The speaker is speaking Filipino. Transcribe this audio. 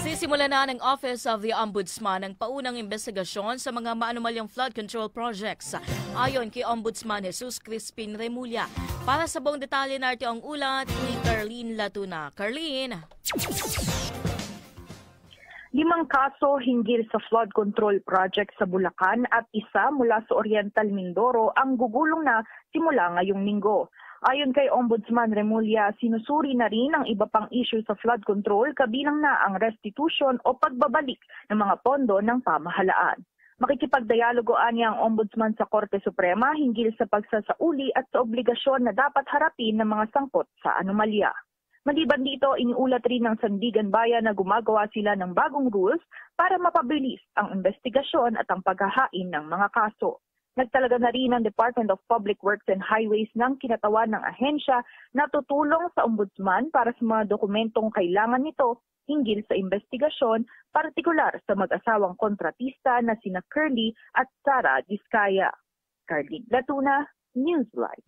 Magsisimula na ng Office of the Ombudsman ang paunang investigasyon sa mga maanumalyang flood control projects. Ayon kay Ombudsman Jesus Crispin Remulla. Para sa buong detalye narito ang ulat ni Carlene Latuna. Carlene! 5 kaso hinggil sa flood control project sa Bulacan at isa mula sa Oriental Mindoro ang gugulong na simula ngayong linggo. Ayon kay Ombudsman Remulla, sinusuri na rin ang iba pang issue sa flood control kabilang na ang restitution o pagbabalik ng mga pondo ng pamahalaan. Makikipagdialogoan niya ang Ombudsman sa Korte Suprema hinggil sa pagsasauli at sa obligasyon na dapat harapin ng mga sangkot sa anomalya. Maliban dito, iniulat rin ng Sandigan Bayan na gumagawa sila ng bagong rules para mapabilis ang investigasyon at ang paghahain ng mga kaso. Nagtalaga na rin ang Department of Public Works and Highways ng kinatawan ng ahensya na tutulong sa Ombudsman para sa mga dokumentong kailangan nito hinggil sa investigasyon, partikular sa mag-asawang kontratista na sina Curly at Sara Diskaya. Carlene Latuna, Newsline.